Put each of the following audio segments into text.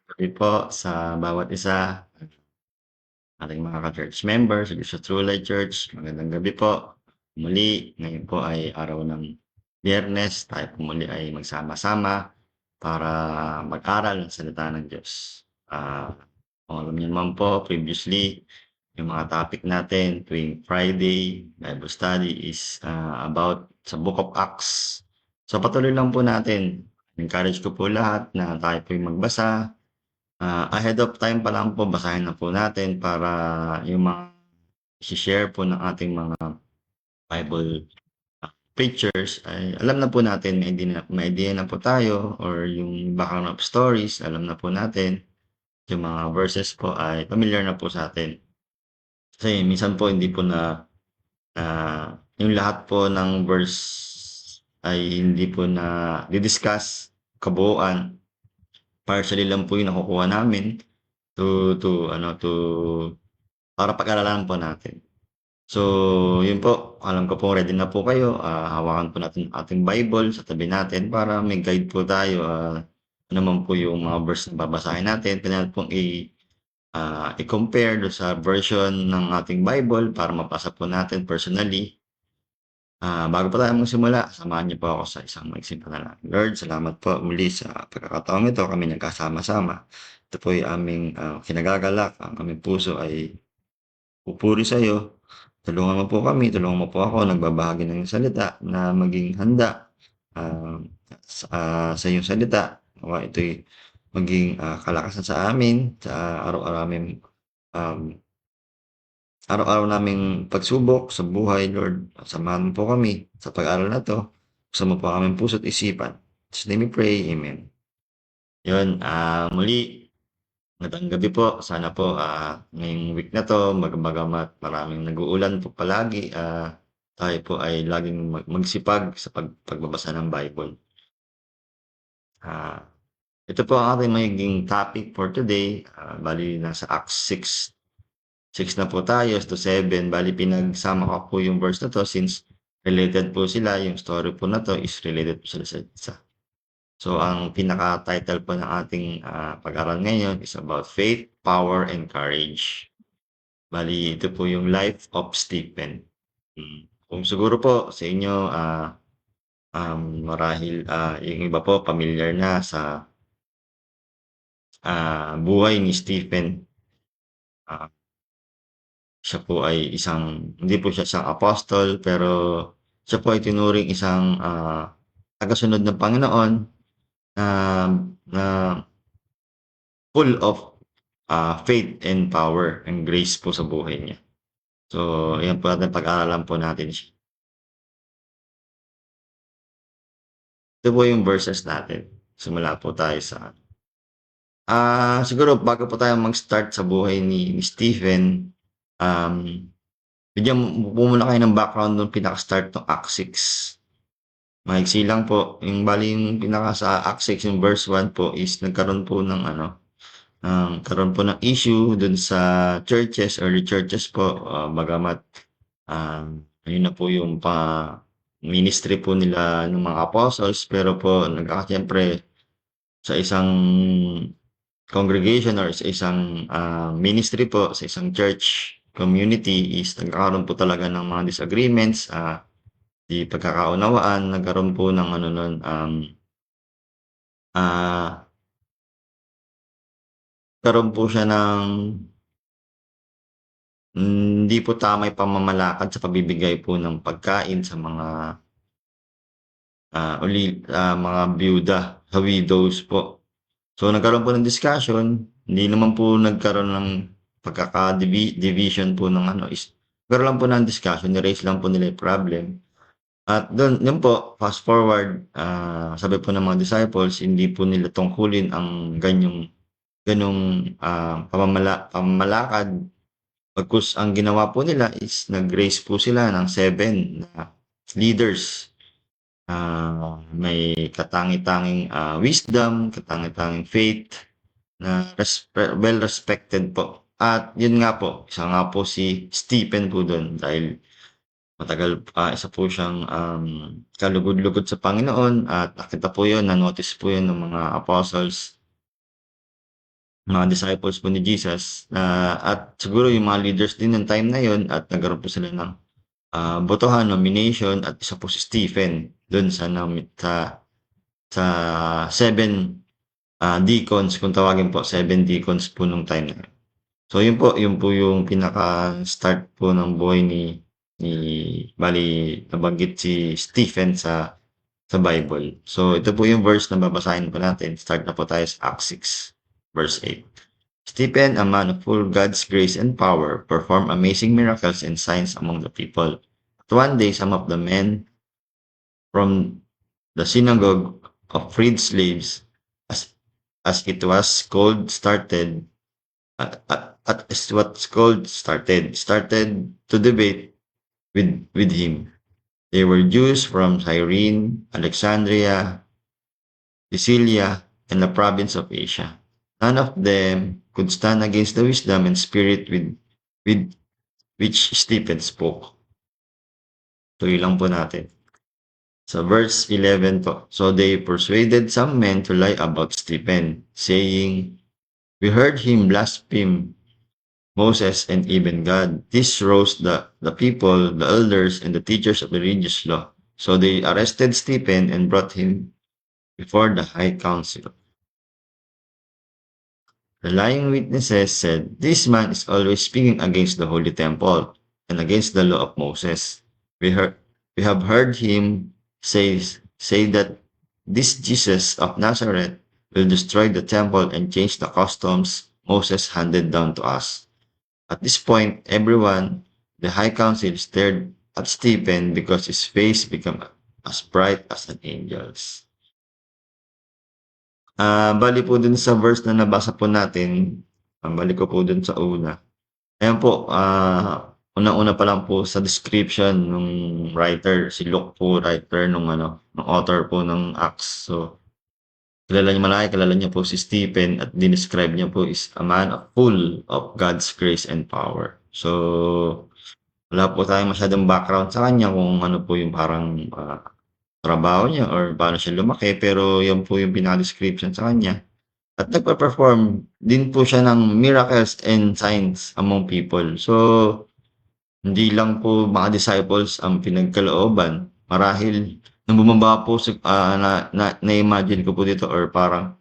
Gabi po sa bawat isa, ating mga ka-church members sa True Light Church. Magandang gabi po. Muli, ngayon po ay araw ng Biyernes. Tayo po muli ay magsama-sama para mag-aral ng salita ng Diyos. Kung alam niyo naman po, previously, yung mga topic natin tuwing Friday Bible study is about sa Book of Acts. So patuloy lang po natin. Encourage ko po lahat na tayo po yung magbasa. Ahead of time pa lang po basahin na po natin para yung mga share po ng ating mga Bible preachers ay alam na po natin, may idea na po tayo or yung background of stories, alam na po natin. Yung mga verses po ay familiar na po sa atin. Kasi minsan po hindi po na yung lahat po ng verse ay hindi po na di-discuss kabuuan. Partially lang po yung nakukuha namin to para pag-aralan po natin. So, yun po, alam ko po ready na po kayo. Hawakan po natin ang ating Bible sa tabi natin para may guide po tayo. Ano naman po yung mga verse na babasahin natin. Kailangan pong i-compare do sa version ng ating Bible para mapasa po natin personally. Bago pa tayo magsimula, samahan niyo po ako sa isang maiksing panalangin. Lord, salamat po muli sa pagkakataong ito. Kami nagkasama-sama. Ito po ay aming kinagagalak. Ang aming puso ay pupuri sa iyo. Tulungan mo po kami, tulungan mo po ako, nagbabahagi ng iyong salita na maging handa sa iyong salita. Nawa ito'y maging kalakasan sa amin, sa araw-araw naming pagsubok sa buhay, Lord. Samahan mo po kami sa pag-aaral na to. Buksan mo po ang aming puso't isipan. In Jesus' name we pray, Amen. Yun, muli, magandang gabi po. Sana po ngayong week na to, bagamat maraming nag-uulan po palagi, tayo po ay laging magsipag sa pagbabasa ng Bible. Ito po ang ating magiging topic for today. Bali, nasa Acts 6 na po tayo to 7. Bali, pinagsama ko po yung verse na to since related po sila. Yung story po na to is related po sila sa isa. So, ang pinaka-title po ng ating pag-aral ngayon is about faith, power, and courage. Bali, ito po yung life of Stephen. Kung siguro po sa inyo, marahil yung iba po familiar na sa buhay ni Stephen. Siya po ay hindi po siya isang apostol, pero siya po ay tinuring isang tagasunod ng Panginoon na full of faith and power and grace po sa buhay niya. So, ayan po natin pag-aaralan po natin siya. Ito po yung verses natin. Simula po tayo sa siguro bago po tayo mag-start sa buhay ni Stephen, bigyan po muna kayo ng background nung pinaka-start ng Acts 6. Maiksi lang po, yung bali yung pinaka sa Acts 6, yung verse 1 po is nagkaroon po ng issue dun sa churches, early churches po, bagamat yun na po yung ministry po nila ng mga apostles, pero po siyempre sa isang congregation or sa isang ministry po, sa isang church community is nagkakaroon po talaga ng mga disagreements, di pagkakaunawaan, nagkaroon po ng karoon po siya ng hindi po tama yung pamamalakad sa pagbibigay po ng pagkain sa mga mga byuda, sa widows po. So, nagkaroon po ng discussion, hindi naman po nagkaroon ng pagkaka-division po ng nagkaroon lang po ng discussion, ni-raise lang po nila yung problem. At yun po, fast forward, sabi po ng mga disciples, hindi po nila tungkulin ang ganong pamamalakad. Pagkus ang ginawa po nila is nag-raise po sila ng 7 na leaders. May katangi-tanging wisdom, katangi-tanging faith na well respected po. At yun nga po, isa nga po si Stephen po doon dahil matagal isa po siyang kalugod-lugod sa Panginoon at nakita po yun, na-notice po yun ng mga apostles. mga disciples po ni Jesus, at siguro yung mga leaders din ng time na yun at nagkaroon po sila ng, botohan, nomination at isa po si Stephen dun sa 7, deacons kung tawagin po, 7 deacons po nung time na yun. So yun po yung pinaka-start po ng buhay ni bale nabanggit si Stephen sa Bible. So ito po yung verse na babasahin po natin. Start na po tayo sa Acts 6 verse 8. Stephen, a man of full God's grace and power, performed amazing miracles and signs among the people. But one day, some of the men from the synagogue of freed slaves, as it was called, started to debate with him. They were Jews from Cyrene, Alexandria, Sicilia, and the province of Asia. None of them could stand against the wisdom and spirit with which Stephen spoke. Tuloy lang po natin. Sa verse 11 po. So they persuaded some men to lie about Stephen, saying, "We heard him blaspheme Moses and even God." This roused the people, the elders, and the teachers of the religious law. So they arrested Stephen and brought him before the high council. The lying witnesses said, "This man is always speaking against the holy temple and against the law of Moses. We have heard him say that this Jesus of Nazareth will destroy the temple and change the customs Moses handed down to us." At this point, everyone, the high council, stared at Stephen because his face became as bright as an angel's. Bali po dun sa verse na nabasa po natin, balik ko po dun sa una. Ayan po, unang-una pa lang po sa description nung writer, si Luke po, writer nung author po ng Acts. So, kilala niya po si Stephen at dinescribe niya po is a man full of God's grace and power. So, wala po tayong masyadong background sa kanya kung ano po yung parang trabaho niya or paano siya lumaki, pero yan po yung pinaka-description sa kanya. At nagpa-perform din po siya ng miracles and signs among people. So, hindi lang po mga disciples ang pinagkalooban. Marahil, nung bumaba po, na-imagine ko po dito or parang,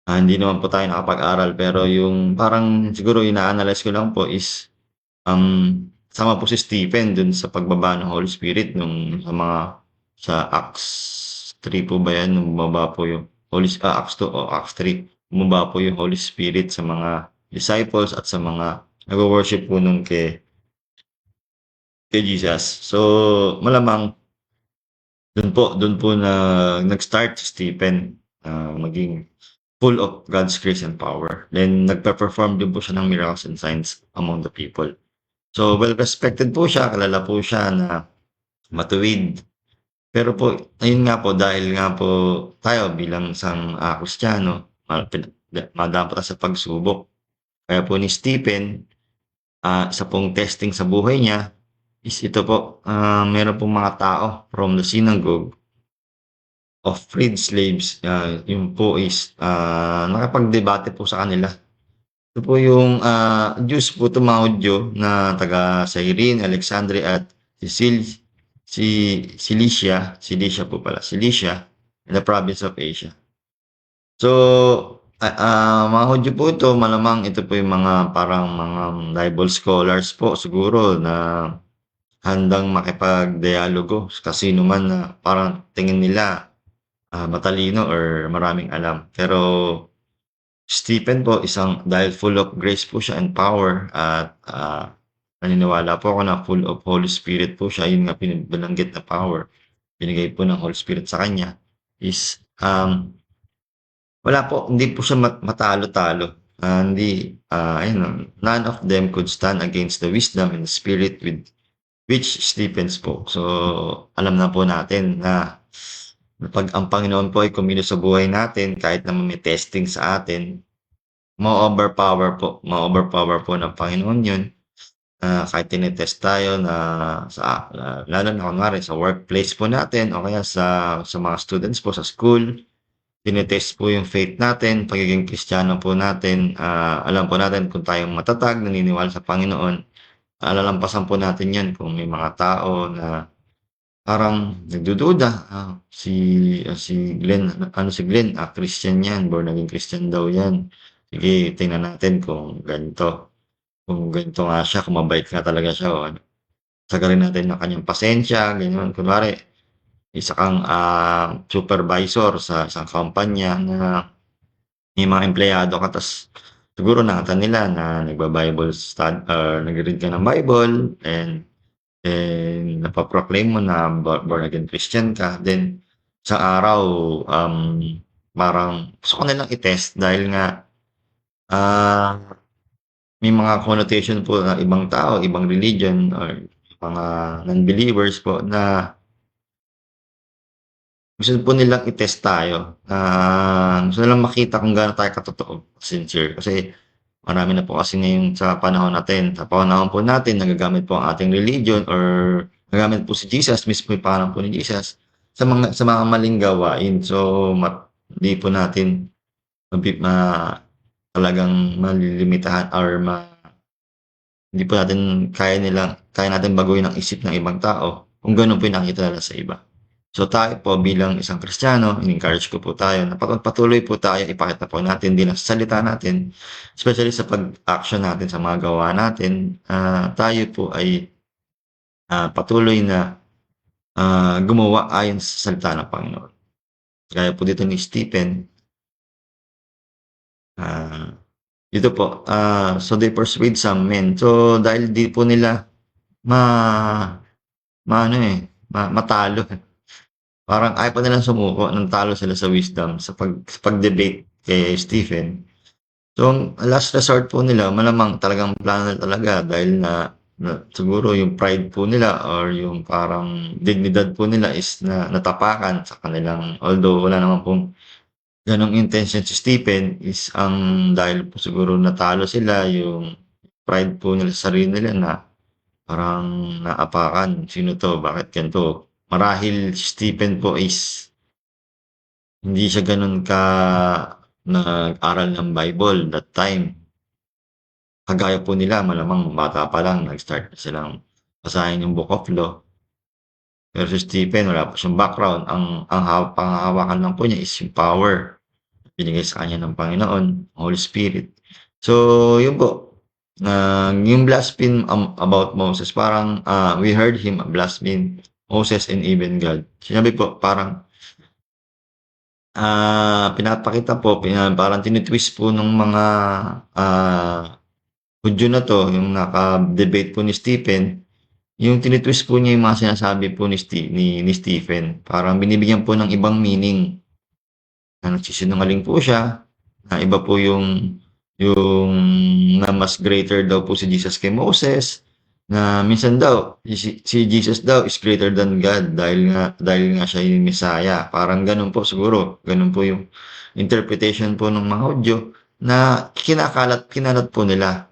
hindi naman po tayo nakapag-aral, pero yung parang siguro ina-analyze ko lang po is, sama po si Stephen dun sa pagbaba ng Holy Spirit nung sa Acts 3 po ba yan, nung bumaba po yung Acts 2 o Acts 3, bumaba po yung Holy Spirit sa mga disciples at sa mga nag-worship po nung kay Jesus. So, malamang dun po na nag-start si Stephen, maging full of God's grace and power. Then, nagpa-perform din po siya ng miracles and signs among the people. So, well respected po siya, kilala po siya na matuwid. Pero po, ayun nga po, dahil nga po tayo bilang isang Kristiyano, madaan po tayo sa pagsubok. Kaya po ni Stephen, isa pong testing sa buhay niya is ito po, meron pong mga tao from the synagogue of freed slaves. Yun po is nakapagdebate po sa kanila. Ito po yung Jews po, tumawad na taga Cyrene, Alexandria at Cilicia po pala, Cilicia, in the province of Asia. So, mga Hudyo po ito, malamang ito po yung mga parang mga Bible scholars po siguro na handang makipag-dialogo kasi naman na parang tingin nila matalino or maraming alam. Pero Stephen po, dahil full of grace po siya and power at naniniwala po ako na full of Holy Spirit po siya, yun nga binanggit na power, binigay po ng Holy Spirit sa kanya, is, wala po, hindi po siya matalo-talo. None of them could stand against the wisdom and spirit with which Stephen spoke. So, alam na po natin na pag ang Panginoon po ay kumilo sa buhay natin, kahit naman may testing sa atin, ma-overpower po ng Panginoon yun. Kahit tinetest tayo lalo na kunwari sa workplace po natin o kaya sa mga students po sa school, tinetest po yung faith natin, pagiging Kristiyano po natin. Alam po natin kung tayong matatag, naniniwala sa Panginoon. Lalampasan po natin yan kung may mga tao na parang nagdududa. Si Glenn, si Glenn, Christian yan, born again Christian daw yan. Sige, tingnan natin kung ganito. Kung ganito nga siya, kung mabait nga talaga siya o ano. Sagalin natin ng kanyang pasensya, ganyan. Kunwari, isa kang supervisor sa isang kumpanya na may mga empleyado ka, tas siguro nakita nila na nagba-Bible stud or nagre-read ka ng Bible and napa-proclaim mo na born again Christian ka, then sa araw, parang gusto ko nilang i-test dahil nga ah, may mga connotation po ng ibang tao, ibang religion or mga non-believers po na gusto po nilang i-test tayo. Gusto nilang makita kung gaano tayo katotoo, sincere. Kasi marami na po kasi ngayon sa panahon natin. Sa panahon po natin, nagagamit po ang ating religion or nagamit po si Jesus, mismo yung pangalan po ni Jesus, sa mga maling gawain. So, hindi po natin talagang malilimitahan or hindi po natin kaya natin baguhin ang isip ng ibang tao kung gano'n po yung nakita nila sa iba. So tayo po bilang isang Kristiyano, in-encourage ko po tayo na patuloy po tayo, ipakita po natin din ang salita natin, especially sa pag-action natin sa mga gawa natin, tayo po ay patuloy na gumawa ayon sa salita ng Panginoon. Gaya po dito ni Stephen, dito po, so they persuade some men. So dahil di po nila matalo. Parang ayaw pa nilang sumuko nung talo sila sa wisdom sa pag-debate kay Stephen. So, ang last resort po nila, malamang talagang plano nila talaga dahil na siguro yung pride po nila or yung parang dignidad po nila is na natapakan sa kanilang, although wala naman pong ganong intention si Stephen, is ang dahil po siguro natalo sila, yung pride po nila sa sarili nila na parang naapakan, sino to, bakit ganito. Marahil si Stephen po is hindi siya ganun ka nag-aral ng Bible that time. Kagaya po nila, malamang bata pa lang, nag-start na silang basahin yung Book of Law. Pero si Stephen, wala po siyang background. Ang panghahawakan lang po niya is yung power binigay sa kanya ng Panginoon, Holy Spirit. So, yun po. Yung blaspheme about Moses, parang we heard him blaspheme Moses and even God. Sinabi po, parang pinapakita po, parang tinitwist po ng mga Hudyo na to, yung naka-debate po ni Stephen, yung tinitwist po niya yung mga sinasabi po ni Stephen. Parang binibigyan po ng ibang meaning na nagsisinungaling po siya, na iba po yung na mas greater daw po si Jesus kay Moses, na minsan daw si Jesus daw is greater than God dahil nga siya yung Messiah. Parang ganun po siguro, ganun po yung interpretation po ng mga Hudyo na kinalat po nila,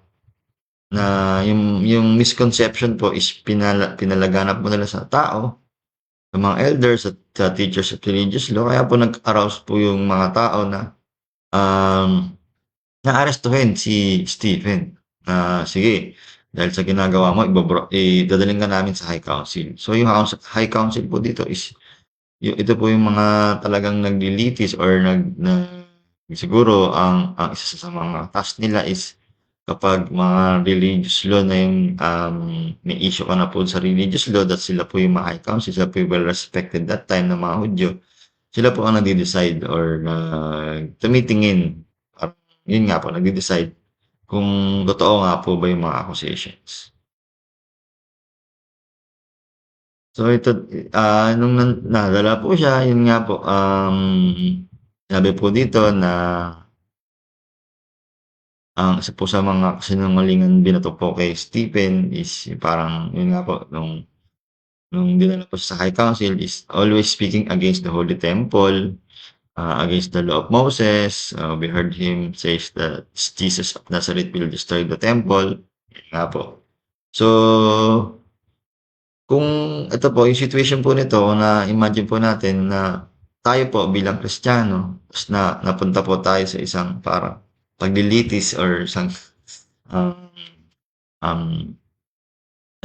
na yung misconception po is pinalaganap po nila sa tao, sa mga elders at sa teachers of religious law. Kaya po nag-arouse po yung mga tao na naarestuhin si Stephen. Sige, dahil sa ginagawa mo, idadaling ka namin sa High Council. So yung High Council po dito is ito po yung mga talagang naglilitis or siguro ang isa sa mga task nila is kapag mga religious law na yung may issue ka na po sa religious law, that sila po yung mga High Council, sila po yung well respected that time ng mga Hudyo, sila po ang nagde-decide or tumitingin, yun nga po, nagde-decide kung totoo nga po ba yung mga accusations. So ito, nung nadala po siya, yun nga po, sabi po dito na ang isa po sa mga kasinungalingan binato po kay Stephen is parang yun nga po, nung dinala po siya sa High Council is always speaking against the Holy Temple, against the law of Moses. We heard him say that Jesus of Nazareth will destroy the temple. Yun nga po. So, kung ito po, yung situation po nito, na imagine po natin na tayo po bilang Kristiyano, ta's napunta po tayo sa isang parang paglilitis or isang, um, um,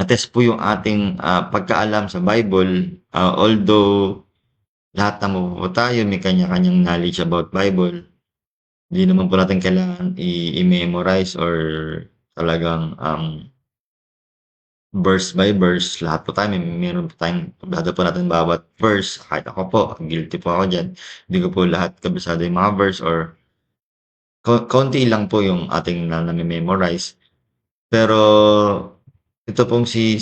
na-test po yung ating, pagkaalam sa Bible, although lahat naman po tayo may kanya-kanyang knowledge about Bible, hindi naman po natin kailangan i-memorize or talagang, verse by verse. Lahat po tayo meron po tayong kabisado po natin bawat verse. Kahit ako po, guilty po ako diyan. Hindi ko po lahat kabisado yung mga verse or kaunti lang po yung ating name-memorize. Pero ito pong si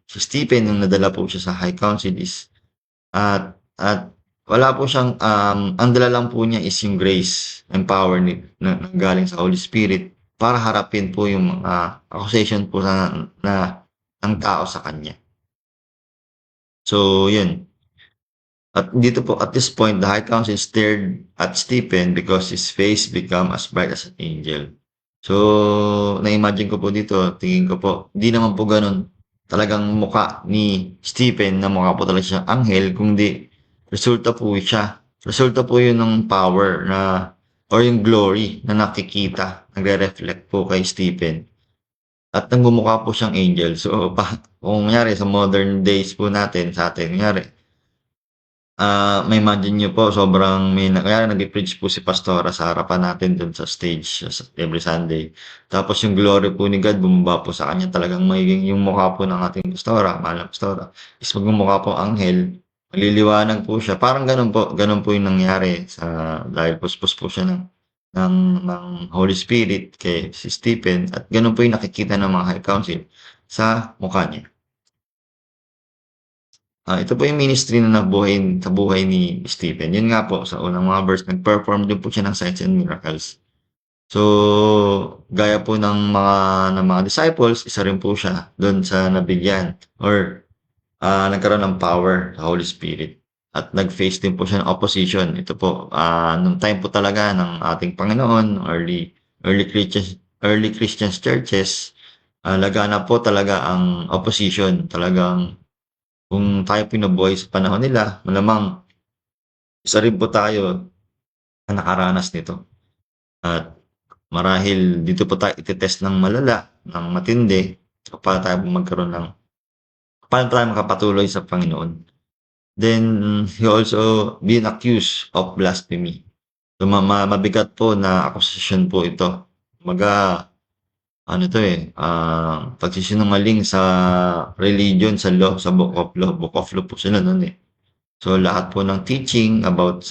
Stephen nung nadala po siya sa High Council is at wala po siyang, ang dala lang po niya is yung grace and power na galing sa Holy Spirit para harapin po yung mga accusation po na ng tao sa kanya. So, yun. At dito po, at this point, the High Council stared at Stephen because his face became as bright as an angel. So, na-imagine ko po dito, tingin ko po, di naman po ganun talagang muka ni Stephen na mukha po talaga siyang anghel, kundi resulta po siya. Resulta po yun ng power na or yung glory na nakikita, nagre-reflect po kay Stephen. At nagmumukha po siyang angel. So, kung nangyari sa modern days po natin, sa atin, nangyari, ma-imagine niyo po sobrang kaya nag-preach po si Pastora sa harapan natin dun sa stage every Sunday. Tapos yung glory po ni God bumaba po sa kanya talagang magiging yung mukha po ng ating pastora, mahal na pastora, is magmumukha po anghel, maliliwanag po siya. Parang ganun po yung nangyari dahil puspos po siya ng Holy Spirit kay si Stephen at ganun po yung nakikita ng mga High Council sa mukha niya. Ito po yung ministry na nabuhay sa buhay ni Stephen. Yun nga po, sa unang mga verse, nag-perform din po siya ng signs and miracles. So, gaya po ng mga disciples, isa rin po siya doon sa nabigyan or nagkaroon ng power sa Holy Spirit. At nag-face din po siya ng opposition. Ito po, nung time po talaga ng ating Panginoon, early Christian churches, laganap po talaga ang opposition. Talagang kung tayo pinabuhay sa panahon nila, malamang isa rin po tayo na nakaranas nito. At marahil dito po tayo ite-test ng malala, ng matindi, para tayo paano tayo makapatuloy sa Panginoon. Then, he also been accused of blasphemy. So, mabigat po na akusasyon po ito. Ano to pagsisinungaling sa religion, sa law, sa book of law po sila nun eh. So lahat po ng teaching about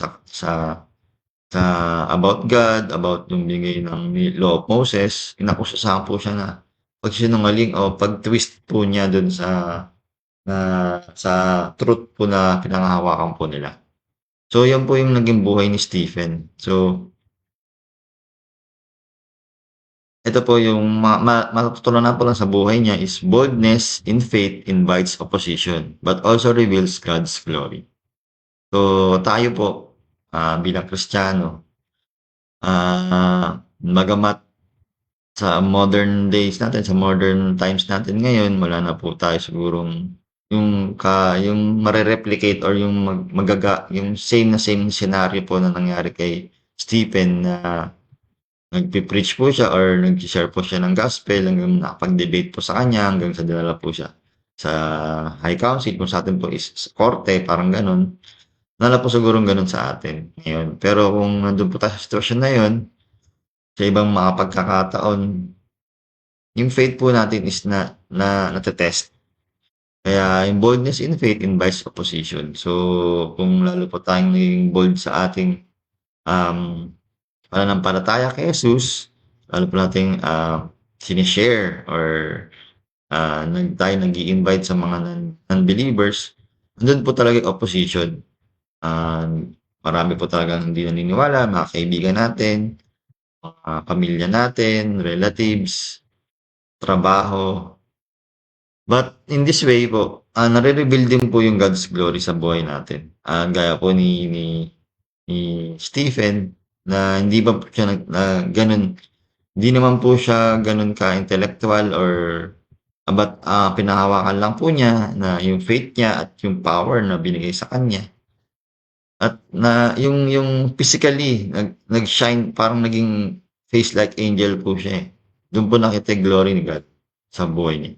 about God, about yung bigay ng law of Moses, inakusasahan po siya na pagsinungaling o pag-twist po niya dun sa truth po na pinanghahawakan po nila. So yan po yung naging buhay ni Stephen. So ito po yung matututunan po lang sa buhay niya is boldness in faith invites opposition but also reveals God's glory. So tayo po bilang Kristiyano, bagamat sa modern days natin, sa modern times natin ngayon, wala na po tayo sigurong yung mare-replicate or yung yung same scenario po na nangyari kay Stephen na nagpe-preach po siya or nag-share po siya ng gospel hanggang nakapag-debate po sa kanya hanggang sa dinala po siya sa High Council kung sa atin po is sa korte, parang ganun. Wala po sigurong ganun sa atin ngayon. Pero kung nandun po tayo sa sitwasyon na yun, sa ibang mga pagkakataon, yung faith po natin is nate-test. Kaya yung boldness in faith invites opposition. So, kung lalo po tayong naging bold sa ating pananampalataya kay Jesus, lalo po nating sinishare or tayo nag-i-invite sa mga non-believers, andun po talaga yung opposition. Marami po talagang hindi naniniwala, mga kaibigan natin, mga pamilya natin, relatives, trabaho. But in this way po, nare-reveal din po yung God's glory sa buhay natin. Gaya po ni Stephen na hindi ba po siya ganun, hindi naman po siya ganun ka-intellectual or but pinahawakan lang po niya na yung faith niya at yung power na binigay sa kanya At yung physically nag-shine, parang naging face like angel po siya, eh. Dun po nakita yung glory ni God sa buhay niya.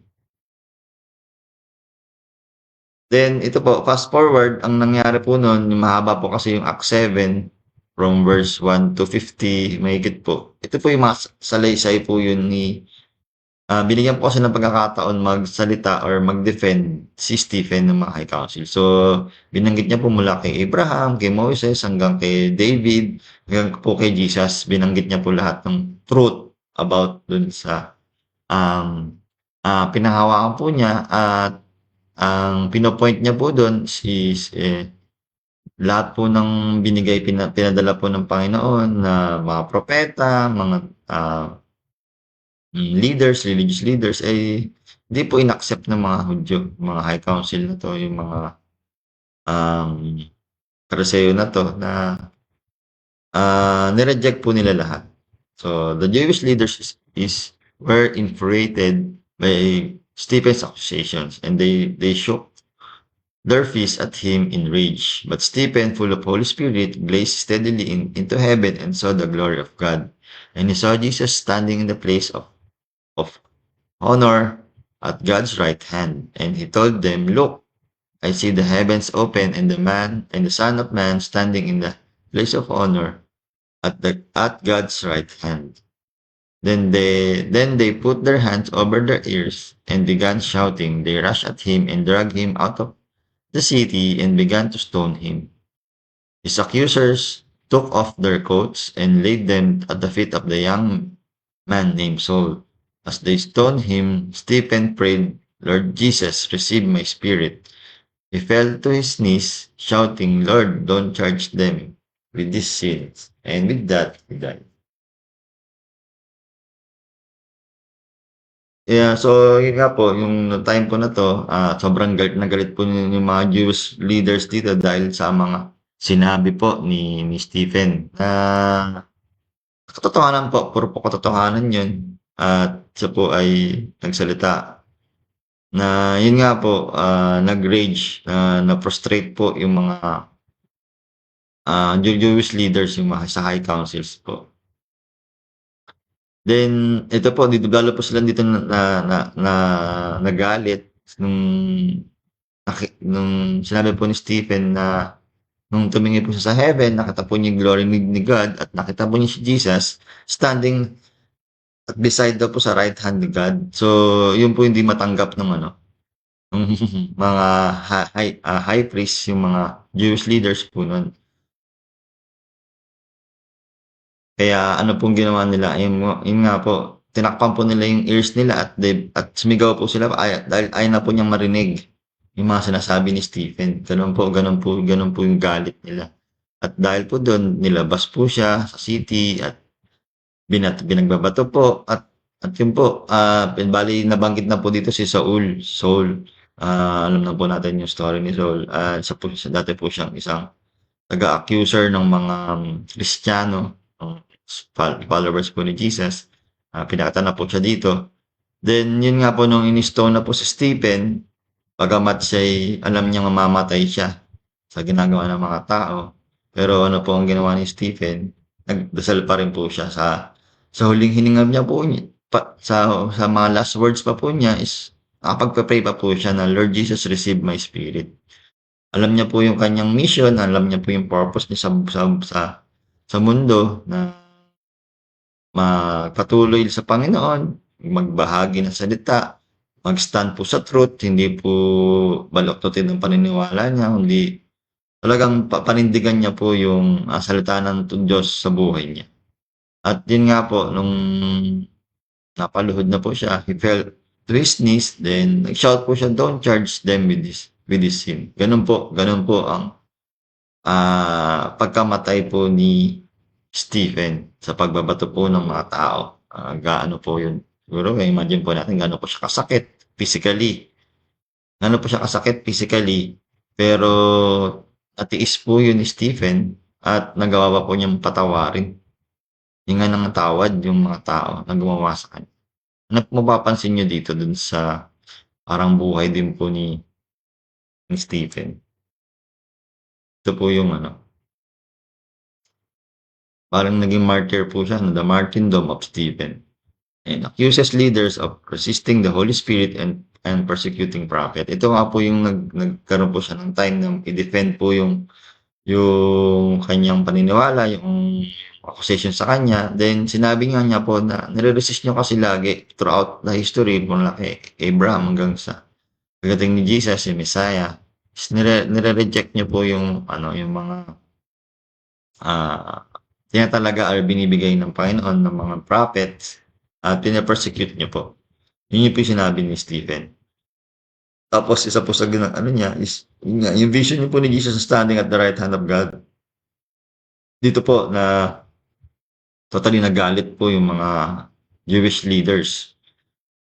Then ito po, fast forward, ang nangyari po nun, yung mahaba po kasi yung Acts 7 from verse 1 to 50, mahigit po. Ito po yung mga salaysay po yun ni binigyan po kasi ng pagkakataon magsalita or mag-defend si Stephen ng mga high council. So, binanggit niya po mula kay Abraham, kay Moses, hanggang kay David, hanggang po kay Jesus. Binanggit niya po lahat ng truth about dun sa pinahawakan po niya, at ang pinopoint niya po dun is lahat po ng pinadala po ng Panginoon na mga propeta, mga leaders, religious leaders, ay hindi po inaccept ng mga Hudyo, mga high council na to, yung mga um, Pariseo na to, na nireject po nila lahat. So the Jewish leaders were infuriated by Stephen's accusations, and they shook their fists at him in rage. But Stephen, full of Holy Spirit, gazed steadily into heaven and saw the glory of God. And he saw Jesus standing in the place of honor at God's right hand. And he told them, "Look, I see the heavens open and the Son of Man standing in the place of honor at God's right hand." Then they put their hands over their ears and began shouting. They rushed at him and dragged him out of the city and began to stone him. His accusers took off their coats and laid them at the feet of the young man named Saul. As they stoned him, Stephen prayed, "Lord Jesus, receive my spirit." He fell to his knees, shouting, "Lord, don't charge them with these sins." And with that, he died. Yeah, so yun nga po, yung time po na to, sobrang galit na galit po yung mga Jewish leaders dito dahil sa mga sinabi po ni Stephen. Katotohanan po, puro po katotohanan yun. At siya po ay nagsalita na yun nga po, nag-rage, na-frustrate po yung mga Jewish leaders, yung mga sa high councils po. Then, ito po, dito lalo po sila dito na nagalit nung, nung sinabi po ni Stephen na nung tumingin po siya sa heaven, nakita po niya yung glory ni God at nakita po niya si Jesus standing at beside daw po sa right hand ni God. So, yun po hindi matanggap ng ano, ng mga high priest, yung mga Jewish leaders po nun. Kaya ano pong ginawa nila, yun nga po, tinakpan po nila yung ears nila at sumigaw po sila dahil ayaw na po niyang marinig yung mga sinasabi ni Stephen. Ganun po yung galit nila. At dahil po doon, nilabas po siya sa city at binagbabato po at yun po, bali nabanggit na po dito si Saul, alam na po natin yung story ni Saul. Dati po siyang isang taga-accuser ng mga Kristiyano, followers po ni Jesus. Pinakita na po siya dito. Then yun nga po, nung in-stone na po si Stephen, bagamat siya'y alam niyang mamamatay siya sa ginagawa ng mga tao, pero ano po ang ginawa ni Stephen, nagdasal pa rin po siya sa huling hininga niya po sa mga last words pa po niya is nakapagpe-pray pa po siya na, "Lord Jesus, receive my spirit." Alam niya po yung kanyang mission, alam niya po yung purpose niya sa mundo, na magpatuloy sa Panginoon, magbahagi ng salita, mag-stand po sa truth, hindi po baluktutin ang paniniwala niya, hindi talagang panindigan niya po yung salita ng Diyos sa buhay niya. At yun nga po, nung napaluhod na po siya, he fell to his knees, then nag-shout po siya, "Don't charge them with this sin." Ganun po ang pagkamatay po ni Stephen sa pagbabato po ng mga tao. Gaano po yun? Siguro, imagine po natin gaano po siya kasakit physically. Gaano po siya kasakit physically, pero natiis po yun ni Stephen at nagawa pa po niyang patawarin. Hinga ng tawad yung mga tao na gumawa sa kanya. Ano po mapapansin nyo dito dun sa parang buhay din po ni Stephen? Ito po yung ano, parang naging martyr po siya, the martyrdom of Stephen, and accuses leaders of resisting the Holy Spirit and persecuting prophet. Ito nga po yung nagkaroon po siya ng time na i-defend po yung kanyang paniniwala, yung accusation sa kanya. Then sinabi nga niya po na nire-resist niyo kasi lagi throughout the history mula kay Abraham hanggang sa pagdating ni Jesus, si Messiah, is nire-reject niyo po yung yung mga tinatalaga or binibigay ng Panginoon ng mga prophets at pina-persecute niyo po. Yun yung po yung sinabi ni Stephen. Tapos isa po sa niya is yung vision niyo po ni Jesus standing at the right hand of God. Dito po na totally nagalit po yung mga Jewish leaders.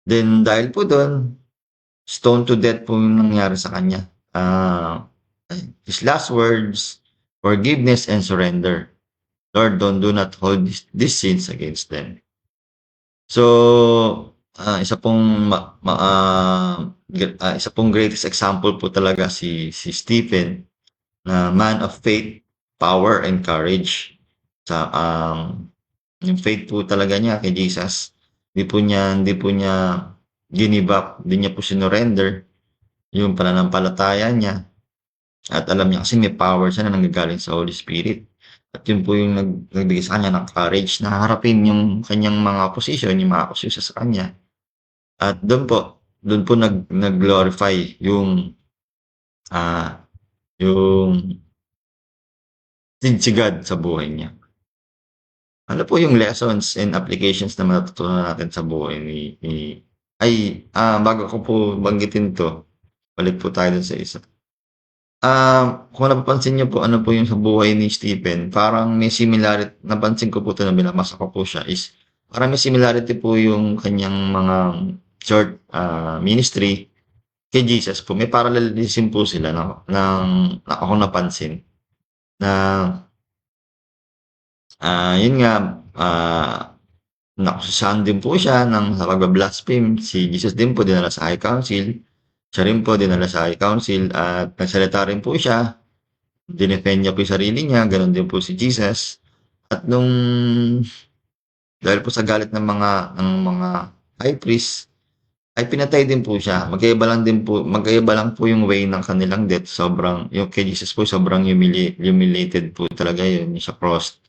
Then dahil po doon, stone to death po yung nangyari sa kanya. His last words, forgiveness and surrender. Lord, do not hold these sins against them. So, isa pong isa pong greatest example po talaga si Stephen, na man of faith, power and courage. Sa yung faith po talaga niya kay Jesus, hindi po niya give up, hindi niya po sinurrender yung pananampalataya niya. At alam niya kasi may power siya na nanggagaling sa Holy Spirit. At yun po yung nagbigay sa kanya ng courage na harapin yung kanyang mga opposition, yung mga opposition sa kanya. At doon po nag-glorify yung si God sa buhay niya. Ano po yung lessons and applications na matutunan natin sa buhay bago ko po banggitin to, balik po tayo dun sa isa. Kung napapansin niyo po ano po yung sa buhay ni Stephen, parang may similarity, napansin ko po ito na binabasa ko po siya, is parang may similarity po yung kanyang mga short ministry kay Jesus po. May parallelism po sila ng ako napansin na yun nga, nakusahan din po siya sa pagba-blaspheme. Si Jesus din po dinala sa High Council. Siya rin po dinala sa High Council at nagsalita rin po siya. Dinefend niya po yung sarili niya. Ganon din po si Jesus. At dahil po sa galit ng mga high priest, ay pinatay din po siya. Magkaiba lang po yung way ng kanilang death. Yung kay Jesus po, sobrang humiliated po talaga yun sa cross.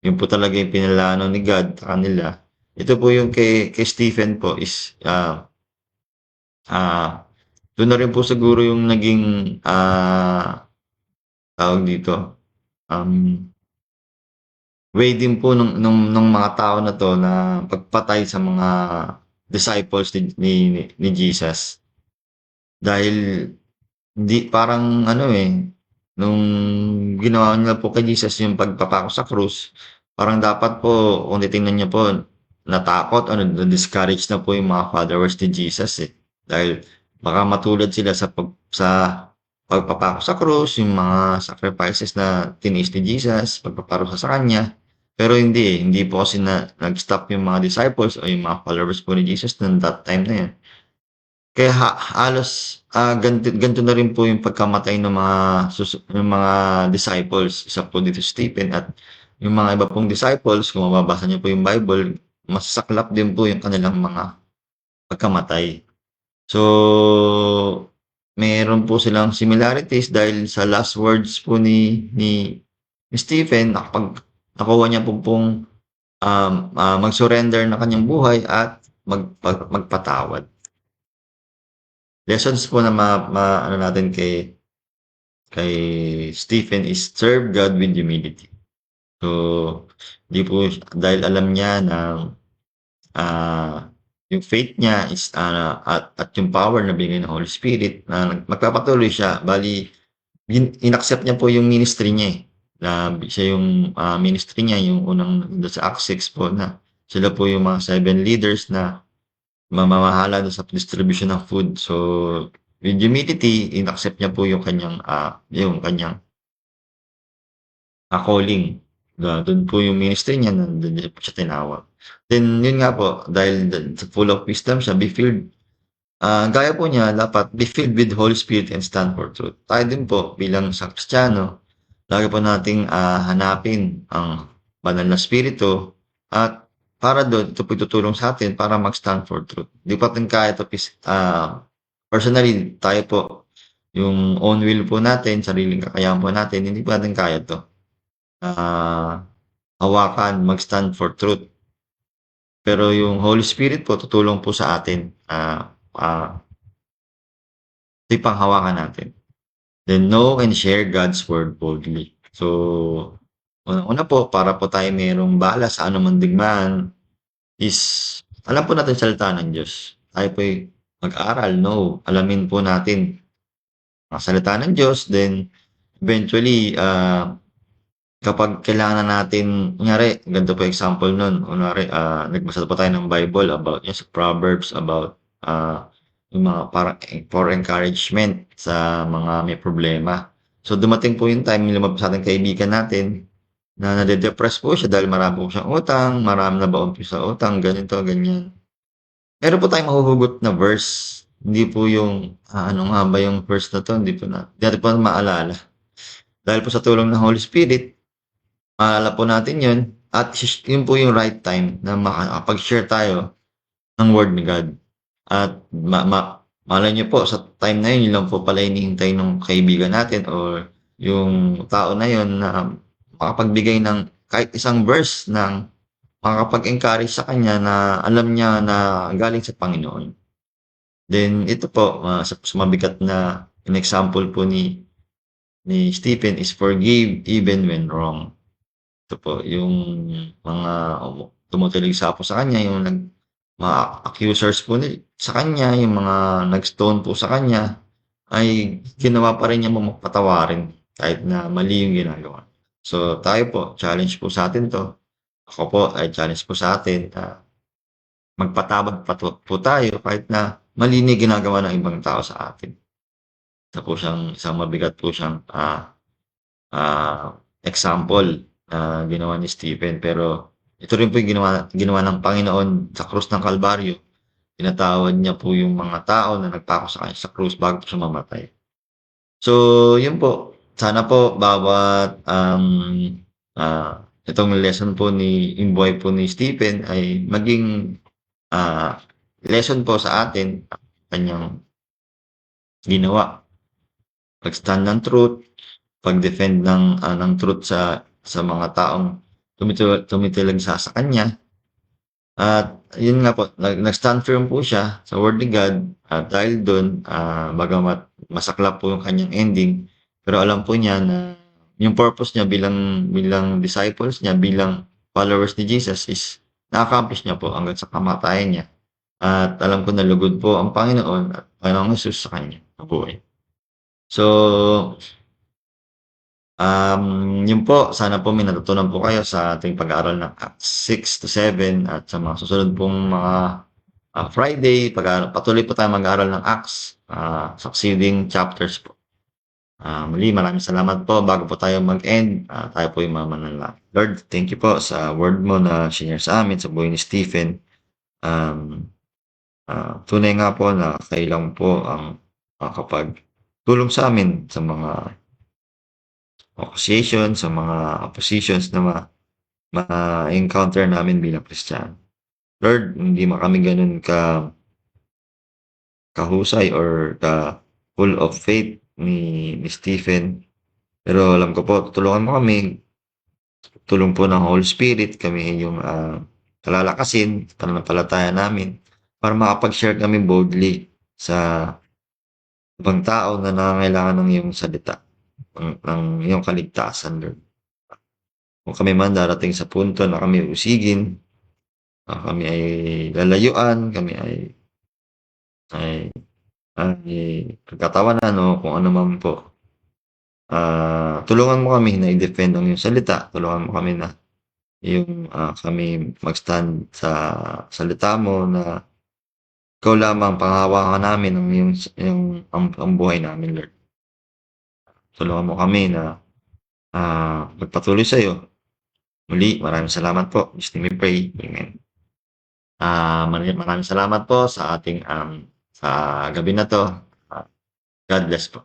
Yun po talaga yung pinalano ni God sa kanila. Ito po yung kay Stephen po is doon na rin po siguro yung naging tawag dito, way din po nung mga tao na to na pagpatay sa mga disciples ni Jesus. Dahil parang nung ginawa nila po kay Jesus yung pagpapako sa krus, parang dapat po kung titingnan niyo po, natakot o na-discourage na po yung mga followers ni Jesus dahil baka matulad sila sa pagpapako sa krus, yung mga sacrifices na tiniis ni Jesus, pagpaparusa sa kanya. Pero hindi po kasi nag-stop yung mga disciples o yung mga followers po ni Jesus noong that time na yun. Kaya halos ganito na rin po yung pagkamatay ng mga disciples. Isa po dito Stephen at yung mga iba pong disciples, kung mababasa niyo po yung Bible, masasaklap din po yung kanilang mga pagkamatay. So, meron po silang similarities dahil sa last words po ni Stephen, kapag nakuha niya pong mag-surrender na kanyang buhay at magpatawad. Lessons po na natin kay Stephen is serve God with humility. So, dahil alam niya na yung faith niya is at yung power na binigay ng Holy Spirit na magpapatuloy siya. Bali, inaccept niya po yung ministry niya na siya yung ministry niya, yung unang sa Acts 6 po na sila po yung mga 7 leaders na mamamahala sa distribution ng food. So, with humility, inaccept niya po yung kanyang calling. Doon po yung ministry niya, doon po siya tinawag. Then, yun nga po, dahil full of wisdom siya, be filled. Gaya po niya, dapat be filled with Holy Spirit and stand for truth. Tayo din po, bilang sa Kristiyano, lagi po nating hanapin ang banal na espiritu at para doon ito po tutulong sa atin para mag-stand for truth. Di pa natin kaya ito personally, tayo po, yung own will po natin, sariling kakayahan po natin, hindi pa natin kaya 'to, hawakan, mag-stand for truth. Pero yung Holy Spirit po tutulong po sa atin, ito yung panghawakan natin. Then know and share God's word boldly. So, unang-una po, para po tayo mayroong bala sa anumang digmaan is alam po natin salita ng Diyos. Tayo po'y mag-aral, alamin po natin ang salita ng Diyos, then eventually, kapag kailangan na natin, kunyari, ganito po example nun, kunyari, nagbasa po tayo ng Bible about yung sa Proverbs, about yung mga para for encouragement sa mga may problema. So dumating po yung time, lumabas sa ating kaibigan natin na nade-depress po siya dahil marami po siyang utang, marami na baon po sa utang, ganito, ganyan. Meron po tayong mahuhugot na verse. Hindi po yung, ano nga ba yung verse na to? Hindi natin po maalala. Dahil po sa tulong ng Holy Spirit, maalala po natin yun. At yun po yung right time na makapag-share tayo ng Word ni God. At malay nyo po, sa time na yun, yun lang po pala hinihintay ng kaibigan natin or yung tao na yun na makapagbigay ng kahit isang verse ng makakapag-encourage sa kanya na alam niya na galing sa Panginoon. Then ito po, sa mabigat na an example po ni Stephen is forgive even when wrong. Ito po, yung mga tumutulong po sa kanya, yung mga accusers po sa kanya, yung mga nag-stone po sa kanya, ay ginawa pa rin niya patawarin kahit na mali yung ginagawa. So tayo po, challenge po sa atin to. Ako po ay challenge po sa atin na magpatawad po tayo kahit na mali na ginagawa ng ibang tao sa atin. Ito po siyang isang mabigat po siyang example na ginawa ni Stephen. Pero ito rin po yung ginawa ng Panginoon sa krus ng Kalbaryo. Pinatawad niya po yung mga tao na nagpako sa kanya sa krus bago po siya mamatay. So, yun po. Sana po bawat itong lesson po yung buhay po ni Stephen ay maging lesson po sa atin kanyang ginawa. Pag-stand ng truth, pag-defend ng truth sa mga taong tumitilag sa kanya. At yun nga po, nag-stand firm po siya sa word ni God at dahil doon, bagamat masaklap po yung kanyang ending, pero alam po niya na yung purpose niya bilang disciples niya, bilang followers ni Jesus is na-accomplish niya po hanggang sa kamatayan niya. At alam ko na lugod po ang Panginoon at Panginoong Jesus sa kanya na buhay. So, yun po, sana po may natutunan po kayo sa ating pag-aaral ng Acts 6 to 7 at sa mga susunod pong mga Friday, patuloy po tayo mag-aaral ng Acts, succeeding chapters po. Muli, maraming salamat po. Bago po tayo mag-end, tayo po yung mamanalangin. Lord, thank you po sa word mo na share sa amin sa buhay ni Stephen. Tunay nga po na kailang po ang makakapagtulong sa amin sa mga accusation, sa mga oppositions na ma-encounter namin bilang Kristiyano. Lord, hindi kami ganun kahusay or full of faith ni Stephen. Pero alam ko po, tutulungan mo kami. Tulong po ng Holy Spirit, kami yung talalakasin, pananampalataya namin para makapag-share kami boldly sa ibang tao na nangangailangan ng iyong salita, ng iyong kaligtasan, Lord. Kung kami man darating sa punto na kami usigin, kami ay lalayuan, kami ay pagkatawanan o kung ano man po. Tulungan mo kami na i-defend ang iyong salita. Tulungan mo kami na kami mag-stand sa salita mo na ikaw lamang panghawakan namin ang buhay namin, Lord. Tulungan mo kami na magpatuloy sa iyo. Muli, maraming salamat po. Just let me pray. Amen. Maraming salamat po sa ating sa gabi na to. God bless po.